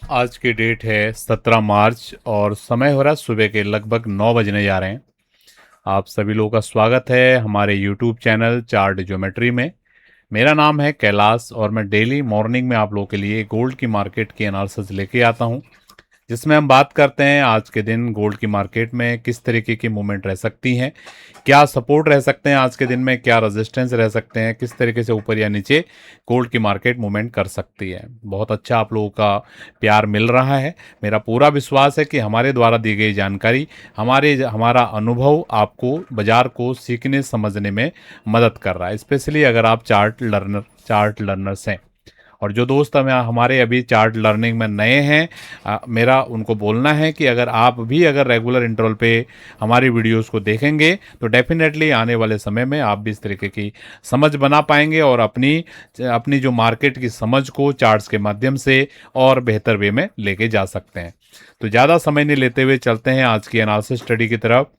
आज की डेट है 17 मार्च और समय हो रहा है सुबह के लगभग 9 बजने जा रहे हैं। आप सभी लोगों का स्वागत है हमारे यूट्यूब चैनल चार्ट ज्योमेट्री में। मेरा नाम है कैलाश और मैं डेली मॉर्निंग में आप लोगों के लिए गोल्ड की मार्केट की एनालिसिस लेके आता हूं, जिसमें हम बात करते हैं आज के दिन गोल्ड की मार्केट में किस तरीके की मूवमेंट रह सकती हैं, क्या सपोर्ट रह सकते हैं आज के दिन में, क्या रेजिस्टेंस रह सकते हैं, किस तरीके से ऊपर या नीचे गोल्ड की मार्केट मूवमेंट कर सकती है। बहुत अच्छा आप लोगों का प्यार मिल रहा है। मेरा पूरा विश्वास है कि हमारे द्वारा दी गई जानकारी, हमारा अनुभव आपको बाजार को सीखने समझने में मदद कर रहा है, स्पेशली अगर आप चार्ट लर्नर्स हैं। और जो दोस्त हमारे अभी चार्ट लर्निंग में नए हैं, मेरा उनको बोलना है कि अगर रेगुलर इंटरवल पे हमारी वीडियोस को देखेंगे तो डेफिनेटली आने वाले समय में आप भी इस तरीके की समझ बना पाएंगे और अपनी अपनी जो मार्केट की समझ को चार्ट्स के माध्यम से और बेहतर वे में लेके जा सकते हैं। तो ज़्यादा समय नहीं लेते हुए चलते हैं आज की एनालिसिस स्टडी की तरफ।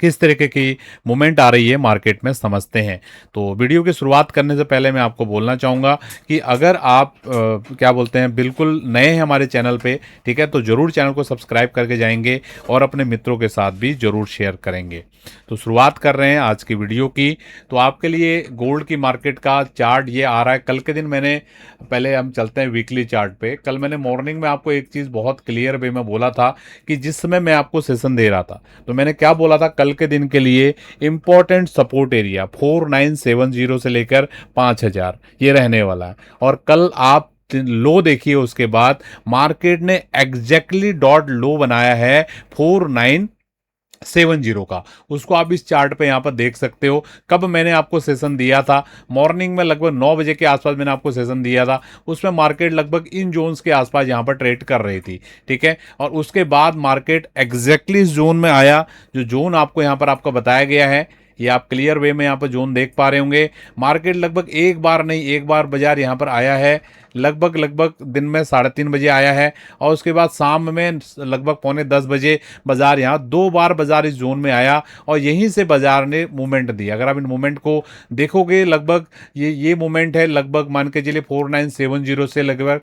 किस तरीके की मूवमेंट आ रही है मार्केट में समझते हैं। तो वीडियो की शुरुआत करने से पहले मैं आपको बोलना चाहूँगा कि अगर आप क्या बोलते हैं बिल्कुल नए हैं हमारे चैनल पे, ठीक है, तो ज़रूर चैनल को सब्सक्राइब करके जाएंगे और अपने मित्रों के साथ भी ज़रूर शेयर करेंगे। तो शुरुआत कर रहे हैं आज की वीडियो की। तो आपके लिए गोल्ड की मार्केट का चार्ट ये आ रहा है। कल के दिन मैंने, पहले हम चलते हैं वीकली चार्ट पे। कल मैंने मॉर्निंग में आपको एक चीज़ बहुत क्लियर वे में बोला था कि जिस समय मैं आपको सेशन दे रहा था तो मैंने क्या बोला था, कल के दिन के लिए इंपॉर्टेंट सपोर्ट एरिया 4970 से लेकर 5000 ये रहने वाला है। और कल आप लो देखिए, उसके बाद मार्केट ने एग्जैक्टली डॉट लो बनाया है 4970 का। उसको आप इस चार्ट पे यहां पर देख सकते हो। कब मैंने आपको सेशन दिया था, मॉर्निंग में लगभग 9 बजे के आसपास मैंने आपको सेशन दिया था। उसमें मार्केट लगभग इन जोन्स के आसपास यहां पर ट्रेड कर रही थी, ठीक है। और उसके बाद मार्केट एग्जैक्टली इस जोन में आया, जो जोन आपको यहां पर आपको बताया गया है। ये आप क्लियर वे में यहाँ पर जोन देख पा रहे होंगे। मार्केट लगभग एक बार नहीं, एक बार बाजार यहाँ पर आया है, लगभग लगभग दिन में 3:30 बजे आया है। और उसके बाद शाम में लगभग 9:45 बजे बाजार यहाँ 2 बार बाजार इस जोन में आया और यहीं से बाजार ने मूवमेंट दी। अगर आप इन मूवमेंट को देखोगे, लगभग ये मूवमेंट है, लगभग मान के चलिए 4970 से लगभग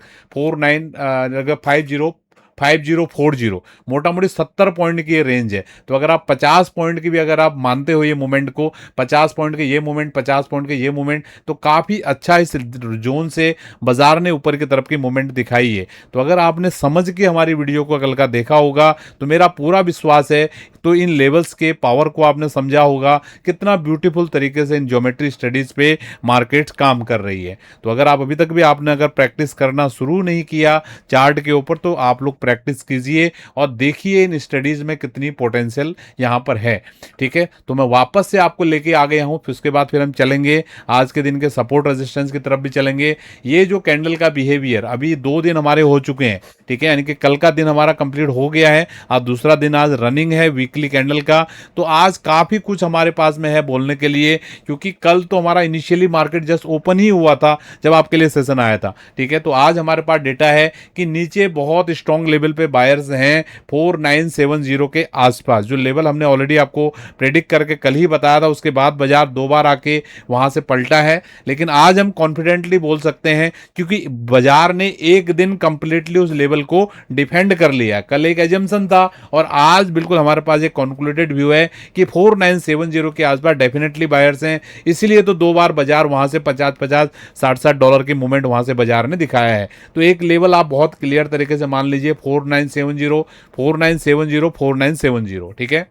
5040, मोटा मोटी 70 पॉइंट की ये रेंज है। तो अगर आप 50 पॉइंट की भी अगर आप मानते हो ये मूवमेंट को, 50 पॉइंट के ये मूवमेंट, 50 पॉइंट के ये मूवमेंट, तो काफ़ी अच्छा इस जोन से बाजार ने ऊपर की तरफ की मूवमेंट दिखाई है। तो अगर आपने समझ के हमारी वीडियो को कल का देखा होगा तो मेरा पूरा विश्वास है, तो इन लेवल्स के पावर को आपने समझा होगा, कितना ब्यूटीफुल तरीके से इन ज्योमेट्री स्टडीज पे मार्केट काम कर रही है। तो अगर आप अभी तक भी आपने अगर प्रैक्टिस करना शुरू नहीं किया चार्ट के ऊपर, तो आप लोग प्रैक्टिस कीजिए और देखिए इन स्टडीज में कितनी पोटेंशियल यहाँ पर है, ठीक है। तो मैं वापस से आपको लेके आ गया हूँ, फिर उसके बाद फिर हम चलेंगे आज के दिन के सपोर्ट रेजिस्टेंस की तरफ भी चलेंगे। ये जो कैंडल का बिहेवियर, अभी 2 दिन हमारे हो चुके हैं, ठीक है, यानी कि कल का दिन हमारा कंप्लीट हो गया है, आज दूसरा दिन आज रनिंग है वीकली कैंडल का। तो आज काफ़ी कुछ हमारे पास में है बोलने के लिए, क्योंकि कल तो हमारा इनिशियली मार्केट जस्ट ओपन ही हुआ था जब आपके लिए सेशन आया था, ठीक है। तो आज हमारे पास डेटा है कि नीचे बहुत स्ट्रॉन्ग लेवल पे बायर्स हैं 4970 के आसपास, जो लेवल हमने ऑलरेडी आपको प्रेडिक्ट करके कल ही बताया था। उसके बाद बाजार 2 बार आके वहां से पलटा है, लेकिन आज हम कॉन्फिडेंटली बोल सकते हैं क्योंकि बाजार ने एक दिन कंप्लीटली उस लेवल को डिफेंड कर लिया। कल एक एजम्पशन था और आज बिल्कुल हमारे पास एक कॉन्क्लूडेड व्यू है कि 4970 के आसपास डेफिनेटली बायर्स हैं। इसीलिए तो 2 बार बाजार वहां से 50-50, 60-60 डॉलर की मूवमेंट वहां से बाजार ने दिखाया है। तो एक लेवल आप बहुत क्लियर तरीके से मान लीजिए 4970, 4970, 4970, ठीक है।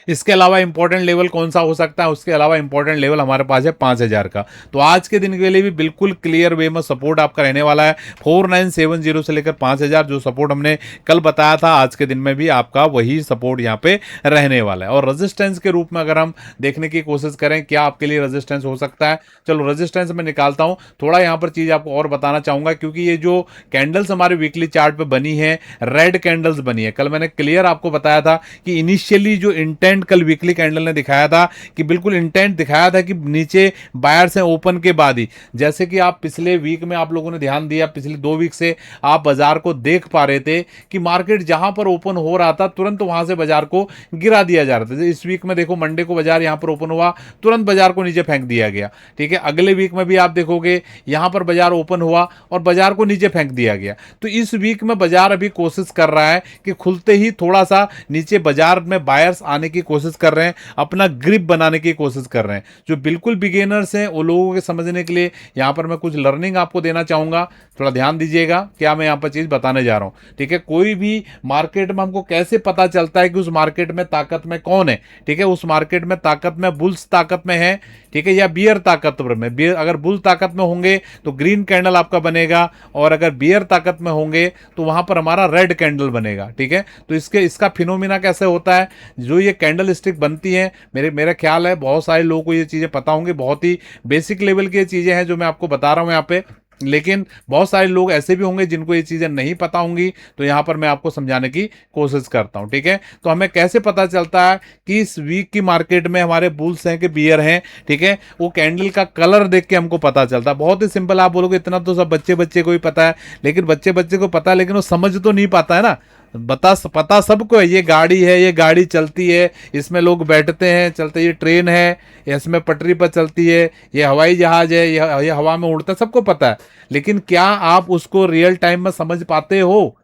इसके अलावा इंपॉर्टेंट लेवल कौन सा हो सकता है, उसके अलावा इंपॉर्टेंट लेवल हमारे पास है 5000 का। तो आज के दिन के लिए भी बिल्कुल क्लियर वे में सपोर्ट आपका रहने वाला है 4970 से लेकर 5000, जो सपोर्ट हमने कल बताया था आज के दिन में भी आपका वही सपोर्ट यहाँ पे रहने वाला है। और रेजिस्टेंस के रूप में अगर हम देखने की कोशिश करें क्या आपके लिए रेजिस्टेंस हो सकता है, चलो रेजिस्टेंस में निकालता हूं। थोड़ा यहाँ पर चीज आपको और बताना चाहूंगा, क्योंकि ये जो कैंडल्स हमारे वीकली चार्ट पे बनी है, रेड कैंडल्स बनी है। कल मैंने क्लियर आपको बताया था कि इनिशियली जो इंटेंट इंटेंट कल वीकली कैंडल ने दिखाया था कि बिल्कुल इंटेंट दिखाया था कि नीचे बायर्स हैं ओपन के बाद ही। जैसे कि आप पिछले वीक में आप लोगों ने ध्यान दिया, पिछले 2 वीक से आप बाजार को देख पा रहे थे कि मार्केट जहां पर ओपन हो रहा था तुरंत वहां से बाजार को गिरा दिया जा रहा था। इस वीक में देखो मंडे को बाजार यहां पर ओपन हुआ, तुरंत बाजार को नीचे फेंक दिया गया। ठीक है, अगले वीक में भी आप देखोगे यहां पर बाजार ओपन हुआ और बाजार को नीचे फेंक दिया गया। तो इस वीक में बाजार अभी कोशिश कर रहा है कि खुलते ही थोड़ा सा नीचे बाजार में बायर्स आने की कोशिश कर रहे हैं, अपना ग्रिप बनाने की कोशिश कर रहे हैं। जो बिल्कुल बिगिनर्स हैं वो लोगों के समझने के लिए यहां पर मैं कुछ लर्निंग आपको देना चाहूंगा, थोड़ा ध्यान दीजिएगा क्या मैं यहां पर चीज बताने जा रहा हूं। ठीक है, कोई भी मार्केट में हमको कैसे पता चलता है कि उस मार्केट में ताकत में कौन है। ठीक है, उस मार्केट में ताकत में बुल्स ताकत में है, ठीक है, या बियर ताकतवर में। बियर अगर बुल ताकत में होंगे तो ग्रीन कैंडल आपका बनेगा, और अगर बियर ताकत में होंगे तो वहां पर हमारा रेड कैंडल बनेगा। ठीक है, तो इसका फिनोमिना कैसे होता है, जो ये कैंडल स्टिक बनती है, मेरा ख्याल है बहुत सारे लोगों को ये चीजें पता होंगी, बहुत ही बेसिक लेवल की चीजें हैं जो मैं आपको बता रहा हूं यहाँ पे, लेकिन बहुत सारे लोग ऐसे भी होंगे जिनको ये चीजें नहीं पता होंगी, तो यहां पर मैं आपको समझाने की कोशिश करता हूं। ठीक है, तो हमें कैसे पता चलता है कि इस वीक की मार्केट में हमारे बुल्स हैं कि बियर हैं। ठीक है, वो कैंडल का कलर देख के हमको पता चलता है। बहुत ही सिंपल, आप बोलोगे इतना तो सब बच्चे को ही पता है, लेकिन बच्चे को पता है लेकिन वो समझ तो नहीं पाता है ना। पता सबको है, ये गाड़ी है, ये गाड़ी चलती है, इसमें लोग बैठते हैं, चलते, ये ट्रेन है, इसमें पटरी पर चलती है, ये हवाई जहाज है, ये हवा में उड़ता है, सबको पता है। लेकिन क्या आप उसको रियल टाइम में समझ पाते हो?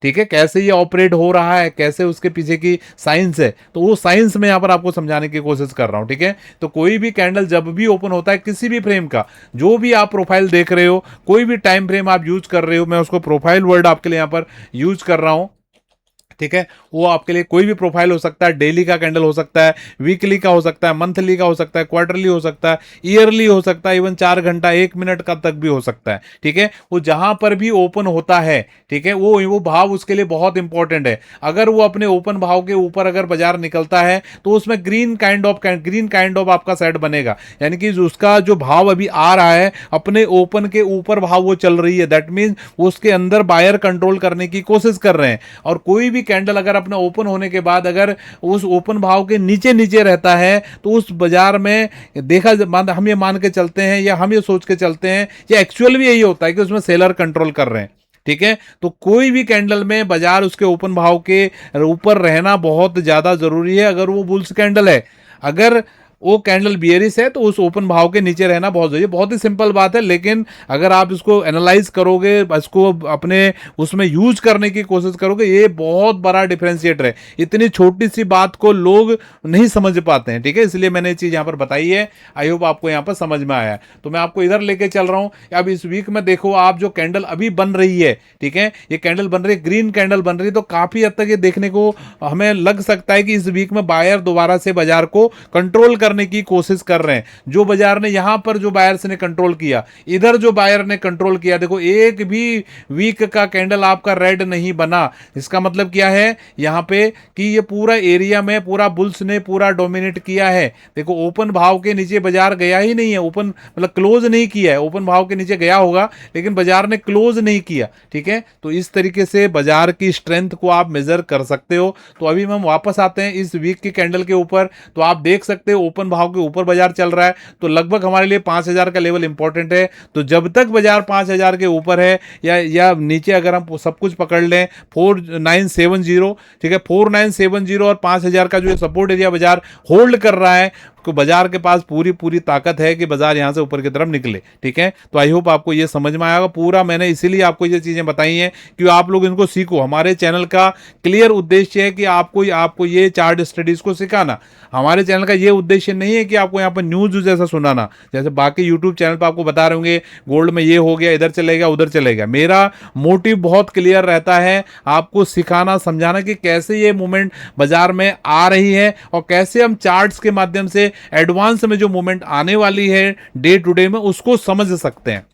ठीक है, कैसे ये ऑपरेट हो रहा है, कैसे उसके पीछे की साइंस है, तो वो साइंस में यहां पर आपको समझाने की कोशिश कर रहा हूं। ठीक है, तो कोई भी कैंडल जब भी ओपन होता है किसी भी फ्रेम का, जो भी आप प्रोफाइल देख रहे हो, कोई भी टाइम फ्रेम आप यूज कर रहे हो, मैं उसको प्रोफाइल वर्ड आपके लिए यहां पर यूज कर रहा हूं। ठीक है, वो आपके लिए कोई भी प्रोफाइल हो सकता है, डेली का कैंडल हो सकता है, वीकली का हो सकता है, मंथली का हो सकता है, क्वार्टरली हो सकता है, ईयरली हो सकता है, इवन 4 घंटा 1 मिनट का तक भी हो सकता है। ठीक है, वो जहां पर भी ओपन होता है, ठीक है, वो भाव उसके लिए बहुत इंपॉर्टेंट है। अगर वो अपने ओपन भाव के ऊपर अगर बाजार निकलता है तो उसमें ग्रीन काइंड ऑफ आपका सेट बनेगा, यानी कि उसका जो भाव अभी आ रहा है अपने ओपन के ऊपर भाव वो चल रही है, दैट मीन वो उसके अंदर बायर कंट्रोल करने की कोशिश कर रहे हैं। और कोई भी कैंडल अगर अपना ओपन होने के बाद अगर उस ओपन भाव के नीचे नीचे रहता है तो उस बाजार में हम ये मान के चलते हैं, या हम ये सोच के चलते हैं, या एक्चुअल भी यही होता है कि उसमें सेलर कंट्रोल कर रहे हैं। ठीक है, तो कोई भी कैंडल में बाजार उसके ओपन भाव के ऊपर रहना बहुत ज्यादा जरूरी है। अगर वो बुल्स कैंडल है, अगर वो कैंडल बियरिश है, तो उस ओपन भाव के नीचे रहना बहुत जरूरी है। बहुत ही सिंपल बात है, लेकिन अगर आप इसको एनालाइज करोगे, इसको अपने उसमें यूज करने की कोशिश करोगे, ये बहुत बड़ा डिफरेंशिएटर है। इतनी छोटी सी बात को लोग नहीं समझ पाते हैं। ठीक है, इसलिए मैंने ये चीज यहां पर बताई है। आई होप आपको यहां पर समझ में आया है। तो मैं आपको इधर लेके चल रहा हूं। अब इस वीक में देखो, आप जो कैंडल अभी बन रही है, ठीक है, ये कैंडल बन रही है, ग्रीन कैंडल बन रही है, तो काफी हद तक ये देखने को हमें लग सकता है कि इस वीक में बायर दोबारा से बाजार को कंट्रोल करने की कोशिश कर रहे हैं। जो बाजार ने यहां पर जो बायर्स ने कंट्रोल किया, इधर जो बायर ने कंट्रोल किया, देखो एक भी वीक का कैंडल आपका रेड नहीं बना। इसका मतलब क्या है यहां पे कि ये पूरा एरिया में पूरा बुल्स ने पूरा डोमिनेट किया है। देखो ओपन भाव के नीचे बाजार गया ही नहीं है, ओपन मतलब क्लोज नहीं किया है। ओपन भाव के नीचे गया होगा लेकिन बाजार ने क्लोज नहीं किया। ठीक है, तो इस तरीके से बाजार की स्ट्रेंथ को आप मेजर कर सकते हो। तो अभी हम वापस आते हैं इस वीक के कैंडल के ऊपर। तो आप देख सकते हो ओपन भाव के ऊपर बाजार चल रहा है, तो लगभग हमारे लिए 5000 का लेवल इंपॉर्टेंट है। तो जब तक बाजार 5000 के ऊपर है या नीचे, अगर हम सब कुछ पकड़ लें 4970, ठीक है, 4970 और 5000 का जो सपोर्ट एरिया बाजार होल्ड कर रहा है, तो बाजार के पास पूरी ताकत है कि बाजार यहां से ऊपर की तरफ निकले। ठीक है, तो आई होप आपको ये समझ में आएगा पूरा। मैंने इसीलिए आपको ये चीजें बताई हैं कि आप लोग इनको सीखो। हमारे चैनल का क्लियर उद्देश्य है कि आपको ये चार्ट स्टडीज को सिखाना। हमारे चैनल का ये उद्देश्य नहीं है कि आपको यहाँ पर न्यूज जैसा सुनाना, जैसे बाकी यूट्यूब चैनल पर आपको बता रहे होंगे गोल्ड में ये हो गया, इधर चलेगा उधर चलेगा। मेरा मोटिव बहुत क्लियर रहता है, आपको सिखाना समझाना कि कैसे ये मूवमेंट बाजार में आ रही है और कैसे हम चार्ट्स के माध्यम से एडवांस में जो मूवमेंट आने वाली है डे टू डे में उसको समझ सकते हैं।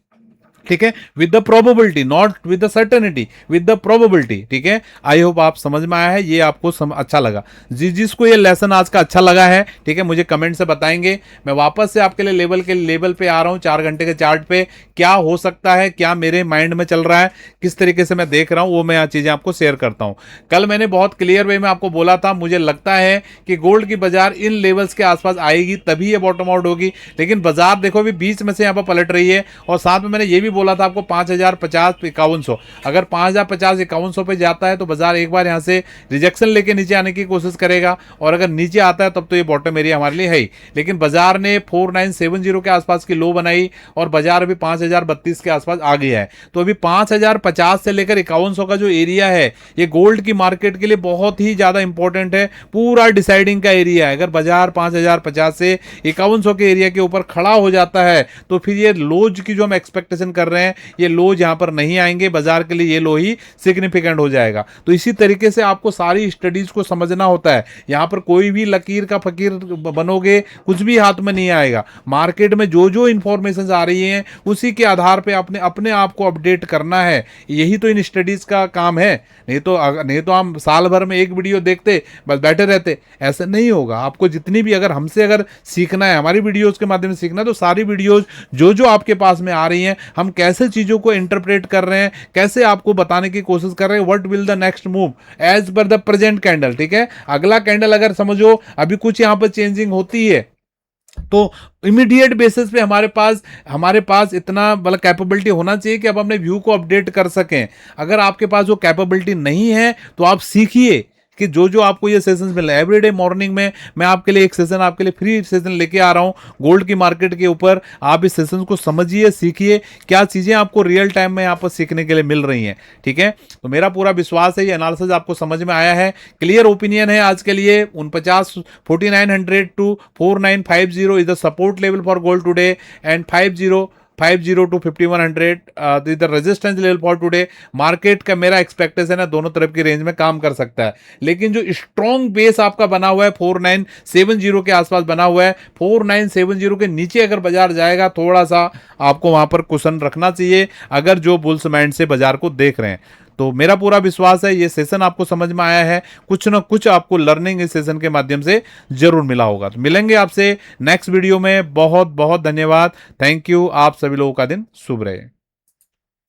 ठीक है, with the probability, not with the certainty, with the probability. ठीक है, आई होप आप समझ में आया है, ये आपको अच्छा लगा। जिसको ये लेसन आज का अच्छा लगा है, ठीक है, मुझे कमेंट से बताएंगे। मैं वापस से आपके लिए लेवल पे आ रहा हूं, 4 घंटे के चार्ट पे क्या हो सकता है, क्या मेरे माइंड में चल रहा है, किस तरीके से मैं देख रहा हूं, वो मैं यहाँ चीजें आपको शेयर करता हूं। कल मैंने बहुत क्लियर वे में आपको बोला था, मुझे लगता है कि गोल्ड की बाजार इन लेवल्स के आसपास आएगी, तभी ये बॉटम आउट होगी। लेकिन बाजार देखो अभी बीच में से यहाँ पर पलट रही है, और साथ में मैंने ये भी बोला था आपको 5050 5100, अगर 5050 5100 पे जाता है तो बाजार एक बार यहां से रिजेक्शन लेके नीचे आने की कोशिश करेगा, और अगर नीचे आता है तब तो ये बॉटम एरिया हमारे लिए है ही। लेकिन बाजार ने 4970 के आसपास की लो बनाई, और बाजार अभी 5032 के आसपास आ गया है। तो अभी 5050 से लेकर 5100 का जो एरिया है, ये गोल्ड की मार्केट के लिए बहुत ही ज्यादा इंपॉर्टेंट है, पूरा डिसाइडिंग का एरिया है। अगर बाजार 5050 से 5100 के एरिया के ऊपर खड़ा हो जाता है तो फिर ये लोज की जो हम एक्सपेक्टेशन कर रहे हैं, ये लोज यहां पर नहीं आएंगे, बाजार के लिए ये लो ही सिग्निफिकेंट हो जाएगा। तो इसी तरीके से आपको सारी स्टडीज को समझना होता है, यहां पर कोई भी लकीर का फकीर बनोगे कुछ भी हाथ में नहीं आएगा। मार्केट में जो जो इंफॉर्मेशन आ रही हैं उसी के आधार पे अपने अपने आप को अपडेट करना है, यही तो इन स्टडीज का काम है। नहीं तो हम साल भर में एक वीडियो देखते बस बैठे रहते, ऐसा नहीं होगा। आपको जितनी भी अगर हमसे अगर सीखना है, हमारी वीडियोस के माध्यम से सीखना है, तो सारी वीडियोस जो जो आपके पास में आ रही हैं, हम कैसे चीजों को इंटरप्रेट कर रहे हैं, कैसे आपको बताने की कोशिश कर रहे हैं, what will the next move as per the present candle. ठीक है, अगला कैंडल अगर समझो अभी कुछ यहां पर चेंजिंग होती है तो इमीडिएट बेसिस पे हमारे पास इतना मतलब कैपेबिलिटी होना चाहिए कि अब अपने व्यू को अपडेट कर सकें। अगर आपके पास वो कैपेबिलिटी नहीं है तो आप सीखिए कि जो जो आपको ये सेशंस मिल रहे हैं। एवरीडे मॉर्निंग में मैं आपके लिए एक सेशन, आपके लिए फ्री सेशन लेके आ रहा हूं गोल्ड की मार्केट के ऊपर। आप इस सेशन को समझिए, सीखिए, क्या चीजें आपको रियल टाइम में यहाँ पर सीखने के लिए मिल रही हैं। ठीक है, तो मेरा पूरा विश्वास है ये एनालिसिस आपको समझ में आया है। क्लियर ओपिनियन है आज के लिए। 4900 to 4950 is the support level for gold today, and 50 to 5100 इधर resistance level for today. Market का मेरा एक्सपेक्टेशन है दोनों तरफ की रेंज में काम कर सकता है, लेकिन जो स्ट्रॉन्ग बेस आपका बना हुआ है 4970 के आसपास बना हुआ है, 4970 के नीचे अगर बाजार जाएगा थोड़ा सा आपको वहां पर कुशन रखना चाहिए, अगर जो बुल्स माइंड से बाजार को देख रहे हैं। तो मेरा पूरा विश्वास है ये सेशन आपको समझ में आया है, कुछ ना कुछ आपको लर्निंग इस सेशन के माध्यम से जरूर मिला होगा। तो मिलेंगे आपसे नेक्स्ट वीडियो में। बहुत बहुत धन्यवाद, थैंक यू। आप सभी लोगों का दिन शुभ रहे।